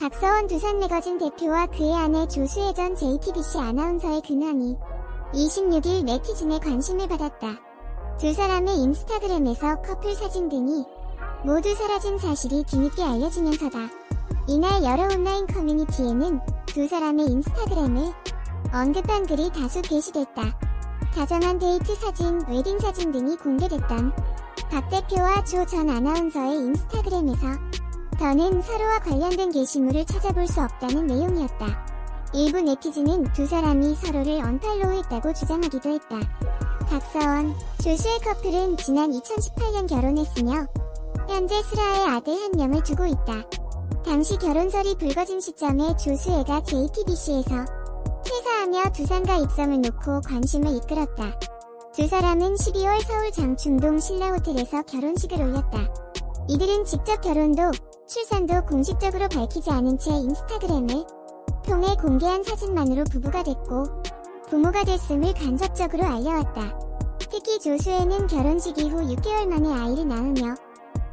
박서원 두산매거진 대표와 그의 아내 조수혜 전 JTBC 아나운서의 근황이 26일 네티즌의 관심을 받았다. 두 사람의 인스타그램에서 커플 사진 등이 모두 사라진 사실이 뒤늦게 알려지면서다. 이날 여러 온라인 커뮤니티에는 두 사람의 인스타그램을 언급한 글이 다수 게시됐다. 다정한 데이트 사진, 웨딩 사진 등이 공개됐던 박 대표와 조 전 아나운서의 인스타그램에서 더는 서로와 관련된 게시물을 찾아볼 수 없다는 내용이었다. 일부 네티즌은 두 사람이 서로를 언팔로우했다고 주장하기도 했다. 박서원, 조수의 커플은 지난 2018년 결혼했으며 현재 슬아의 아들 한 명을 두고 있다. 당시 결혼설이 불거진 시점에 조수혜가 JTBC에서 퇴사하며 두산가 입성을 놓고 관심을 이끌었다. 두 사람은 12월 서울 장충동 신라호텔에서 결혼식을 올렸다. 이들은 직접 결혼도 출산도 공식적으로 밝히지 않은 채 인스타그램을 통해 공개한 사진만으로 부부가 됐고 부모가 됐음을 간접적으로 알려왔다. 특히 조수혜는 결혼식 이후 6개월 만에 아이를 낳으며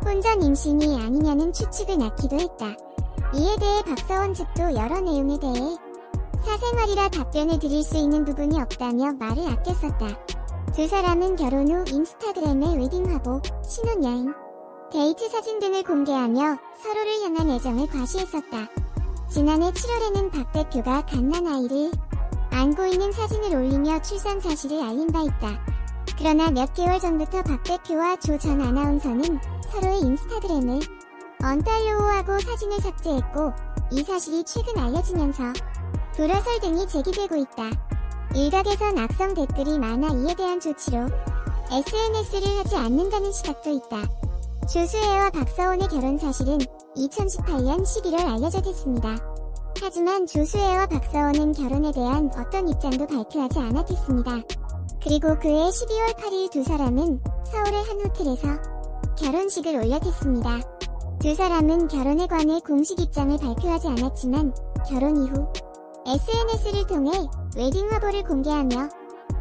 혼전 임신이 아니냐는 추측을 낳기도 했다. 이에 대해 박서원 측도 여러 내용에 대해 사생활이라 답변을 드릴 수 있는 부분이 없다며 말을 아꼈었다. 두 사람은 결혼 후 인스타그램에 웨딩화보, 신혼여행, 데이트 사진 등을 공개하며 서로를 향한 애정을 과시했었다. 지난해 7월에는 박 대표가 갓난아이를 안고 있는 사진을 올리며 출산 사실을 알린 바 있다. 그러나 몇 개월 전부터 박 대표와 조 전 아나운서는 서로의 인스타그램을 언팔로우하고 사진을 삭제했고 이 사실이 최근 알려지면서 불화설 등이 제기되고 있다. 일각에선 악성 댓글이 많아 이에 대한 조치로 SNS를 하지 않는다는 시각도 있다. 조수혜와 박서원의 결혼 사실은 2018년 11월 알려졌습니다. 하지만 조수혜와 박서원은 결혼에 대한 어떤 입장도 발표하지 않았습니다. 그리고 그해 12월 8일 두 사람은 서울의 한 호텔에서 결혼식을 올렸습니다. 두 사람은 결혼에 관해 공식 입장을 발표하지 않았지만 결혼 이후 SNS를 통해 웨딩 화보를 공개하며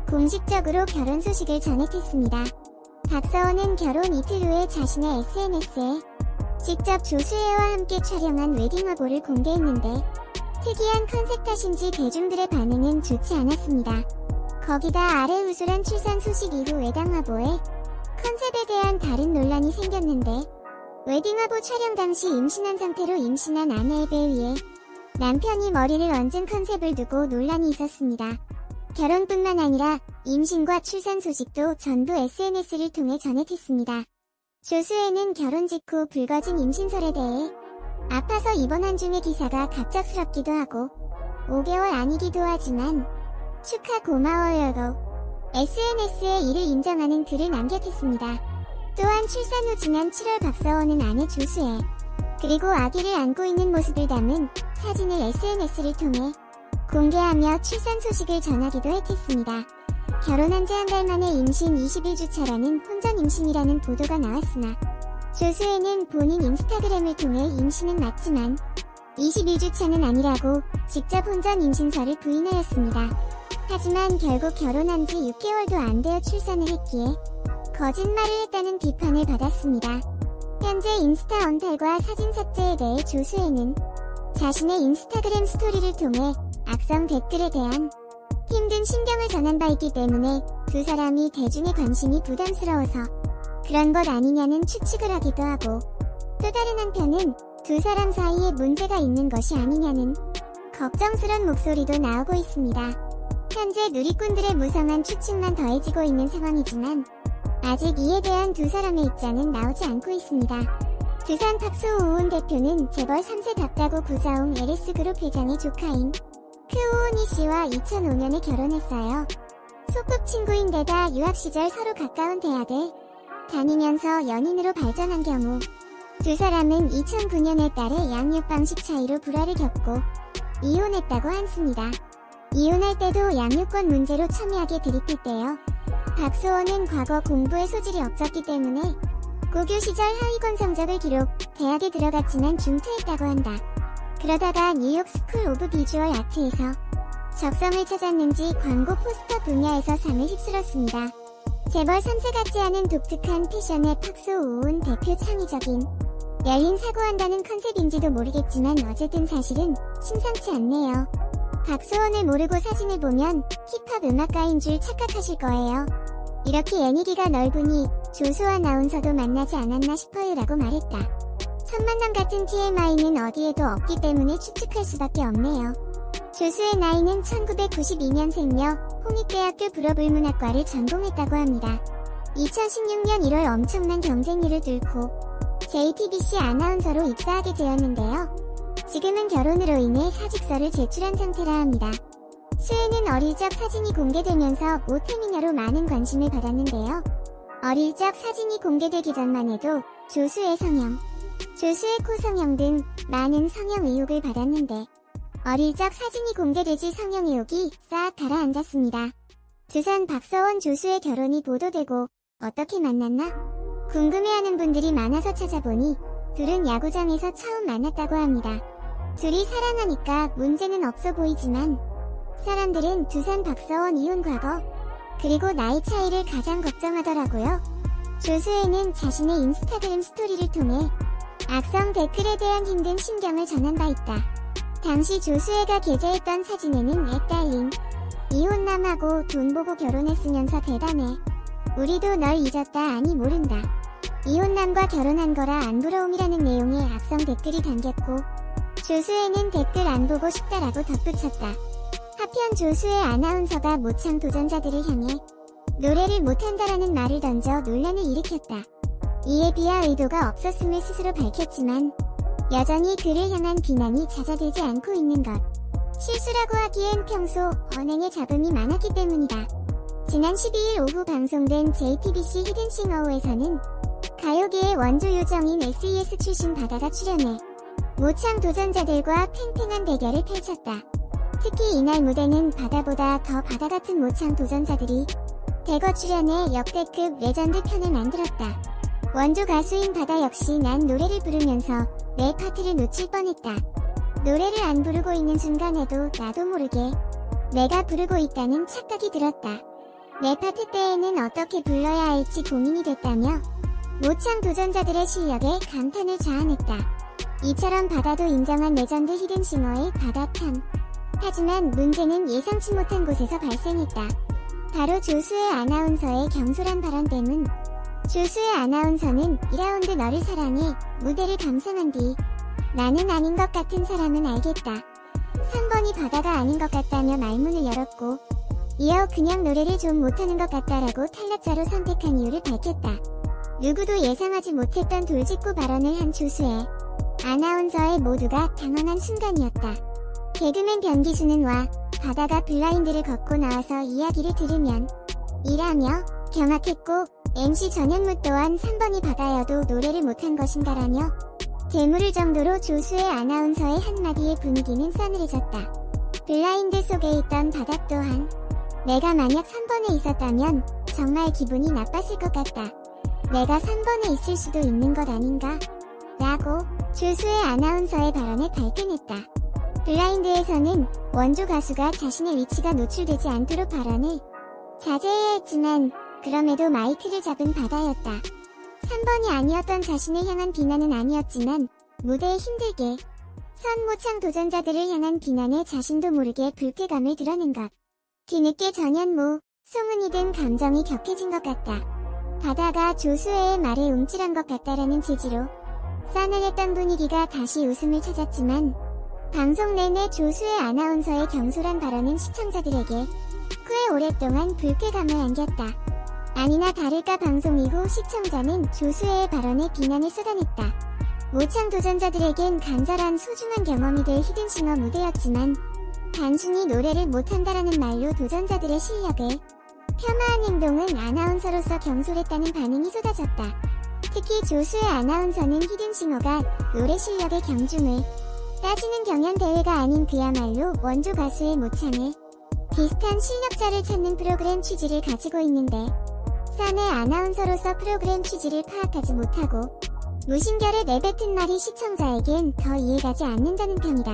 공식적으로 결혼 소식을 전했습니다. 박서원은 결혼 이틀 후에 자신의 SNS에 직접 조수혜와 함께 촬영한 웨딩 화보를 공개했는데 특이한 컨셉 탓인지 대중들의 반응은 좋지 않았습니다. 거기다 아래 우술한 출산 소식 이후 웨딩 화보에 컨셉에 대한 다른 논란이 생겼는데 웨딩 화보 촬영 당시 임신한 상태로 임신한 아내의 배 위에 남편이 머리를 얹은 컨셉을 두고 논란이 있었습니다. 결혼뿐만 아니라 임신과 출산 소식도 전부 SNS를 통해 전했습니다. 조수혜는 결혼 직후 불거진 임신설에 대해 아파서 입원한 중의 기사가 갑작스럽기도 하고 5개월 아니기도 하지만 축하 고마워요로 SNS에 이를 인정하는 글을 남겼습니다. 또한 출산 후 지난 7월 박서원은 아내 조수혜 그리고 아기를 안고 있는 모습을 담은 사진을 SNS를 통해 공개하며 출산 소식을 전하기도 했습니다. 결혼한 지 한 달 만에 임신 20일 차라는 혼전 임신이라는 보도가 나왔으나 조수혜는 본인 인스타그램을 통해 임신은 맞지만 21주차는 아니라고 직접 혼전 임신설을 부인하였습니다. 하지만 결국 결혼한 지 6개월도 안 되어 출산을 했기에 거짓말을 했다는 비판을 받았습니다. 현재 인스타 언팔과 사진 삭제에 대해 조수혜는 자신의 인스타그램 스토리를 통해 악성 댓글에 대한 힘든 심경을 전한 바 있기 때문에 두 사람이 대중의 관심이 부담스러워서 그런 것 아니냐는 추측을 하기도 하고 또 다른 한편은 두 사람 사이에 문제가 있는 것이 아니냐는 걱정스런 목소리도 나오고 있습니다. 현재 누리꾼들의 무성한 추측만 더해지고 있는 상황이지만 아직 이에 대한 두 사람의 입장은 나오지 않고 있습니다. 두산 박소우은 대표는 재벌 3세 답가구 구자웅 LS그룹 회장의 조카인 크우은희 씨와 2005년에 결혼했어요. 소꿉친구인데다 유학 시절 서로 가까운 대학을 다니면서 연인으로 발전한 경우 두 사람은 2009년에 딸의 양육 방식 차이로 불화를 겪고 이혼했다고 했습니다. 이혼할 때도 양육권 문제로 첨예하게 들이댔대요. 박소원은 과거 공부에 소질이 없었기 때문에 고교 시절 하위권 성적을 기록, 대학에 들어갔지만 중퇴했다고 한다. 그러다가 뉴욕 스쿨 오브 비주얼 아트에서 적성을 찾았는지 광고 포스터 분야에서 상을 휩쓸었습니다. 재벌 3세 같지 않은 독특한 패션의 박소우은 대표 창의적인 열린 사고한다는 컨셉인지도 모르겠지만 어쨌든 사실은 심상치 않네요. 박소원을 모르고 사진을 보면 힙합 음악가인 줄 착각하실 거예요. 이렇게 애니기가 넓으니 조수 아나운서도 만나지 않았나 싶어요 라고 말했다. 첫 만남 같은 TMI는 어디에도 없기 때문에 추측할 수밖에 없네요. 조수의 나이는 1992년생며 홍익대학교 불어불문학과를 전공했다고 합니다. 2016년 1월 엄청난 경쟁률을 뚫고 JTBC 아나운서로 입사하게 되었는데요. 지금은 결혼으로 인해 사직서를 제출한 상태라 합니다. 수혜는 어릴 적 사진이 공개되면서 모태미녀로 많은 관심을 받았는데요. 어릴 적 사진이 공개되기 전만 해도 조수의 성형, 조수의 코 성형 등 많은 성형 의혹을 받았는데 어릴 적 사진이 공개되지 성형 의혹이 싹 가라앉았습니다. 두산 박서원 조수의 결혼이 보도되고 어떻게 만났나? 궁금해하는 분들이 많아서 찾아보니 둘은 야구장에서 처음 만났다고 합니다. 둘이 사랑하니까 문제는 없어 보이지만 사람들은 두산 박서원 이혼 과거 그리고 나이 차이를 가장 걱정하더라고요. 조수혜는 자신의 인스타그램 스토리를 통해 악성 댓글에 대한 힘든 심경을 전한 바 있다. 당시 조수혜가 게재했던 사진에는 애딸린 이혼남하고 돈 보고 결혼했으면서 대단해. 우리도 널 잊었다 아니 모른다. 이혼남과 결혼한 거라 안 부러움이라는 내용의 악성 댓글이 담겼고 조수혜는 댓글 안 보고 싶다라고 덧붙였다. 하편 조수혜 아나운서가 모창 도전자들을 향해 노래를 못한다라는 말을 던져 논란을 일으켰다. 이에 비하 의도가 없었음을 스스로 밝혔지만 여전히 그를 향한 비난이 잦아들지 않고 있는 것. 실수라고 하기엔 평소 언행에 잡음이 많았기 때문이다. 지난 12일 오후 방송된 JTBC 히든싱어우에서는 가요계의 원조 요정인 SES 출신 바다가 출연해 모창 도전자들과 팽팽한 대결을 펼쳤다. 특히 이날 무대는 바다보다 더 바다 같은 모창 도전자들이 대거 출연해 역대급 레전드 편을 만들었다. 원조 가수인 바다 역시 난 노래를 부르면서 내 파트를 놓칠 뻔했다. 노래를 안 부르고 있는 순간에도 나도 모르게 내가 부르고 있다는 착각이 들었다. 내 파트 때에는 어떻게 불러야 할지 고민이 됐다며 모창 도전자들의 실력에 감탄을 자아냈다. 이처럼 바다도 인정한 레전드 히든싱어의 바다편. 하지만 문제는 예상치 못한 곳에서 발생했다. 바로 조수혜 아나운서의 경솔한 발언 때문. 조수혜 아나운서는 2라운드 너를 사랑해 무대를 감상한 뒤 나는 아닌 것 같은 사람은 알겠다. 3번이 바다가 아닌 것 같다며 말문을 열었고 이어 그냥 노래를 좀 못하는 것 같다라고 탈락자로 선택한 이유를 밝혔다. 누구도 예상하지 못했던 돌직구 발언을 한 조수혜 아나운서의 모두가 당황한 순간이었다. 개그맨 변기수는 와 바다가 블라인드를 걷고 나와서 이야기를 들으면 이라며 경악했고 MC 전현무 또한 3번이 바다여도 노래를 못한 것인가라며 되물을 정도로 조수혜 아나운서의 한마디에 분위기는 싸늘해졌다. 블라인드 속에 있던 바다 또한 내가 만약 3번에 있었다면 정말 기분이 나빴을 것 같다. 내가 3번에 있을 수도 있는 것 아닌가? 라고 조수혜 아나운서의 발언을 발끈했다. 블라인드에서는 원조 가수가 자신의 위치가 노출되지 않도록 발언을 자제해야 했지만 그럼에도 마이크를 잡은 바다였다. 3번이 아니었던 자신을 향한 비난은 아니었지만 무대에 힘들게 선 모창 도전자들을 향한 비난에 자신도 모르게 불쾌감을 드러낸 것. 뒤늦게 전현무, 송은이 등 감정이 격해진 것 같다. 바다가 조수혜의 말에 움찔한 것 같다라는 취지로 싸늘했던 분위기가 다시 웃음을 찾았지만 방송 내내 조수혜 아나운서의 경솔한 발언은 시청자들에게 꽤 오랫동안 불쾌감을 안겼다. 아니나 다를까 방송 이후 시청자는 조수혜의 발언에 비난을 쏟아냈다. 모창 도전자들에겐 간절한 소중한 경험이 될 히든싱어 무대였지만 단순히 노래를 못한다라는 말로 도전자들의 실력을 폄하한 행동은 아나운서로서 경솔했다는 반응이 쏟아졌다. 특히 조수혜 아나운서는 히든싱어가 노래 실력의 경중을 따지는 경연대회가 아닌 그야말로 원조 가수의 모창을 비슷한 실력자를 찾는 프로그램 취지를 가지고 있는데 사내 아나운서로서 프로그램 취지를 파악하지 못하고 무심결에 내뱉은 말이 시청자에겐 더 이해가지 않는다는 평이다.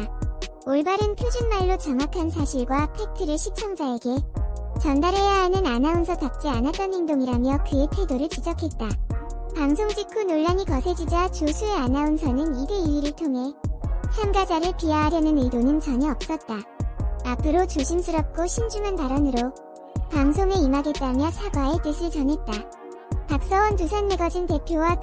올바른 표준말로 정확한 사실과 팩트를 시청자에게 전달해야 하는 아나운서답지 않았던 행동이라며 그의 태도를 지적했다. 방송 직후 논란이 거세지자 조수혜 아나운서는 2대2를 통해 참가자를 비하하려는 의도는 전혀 없었다. 앞으로 조심스럽고 신중한 발언으로 방송에 임하겠다며 사과의 뜻을 전했다. 박서원 두산매거진 대표와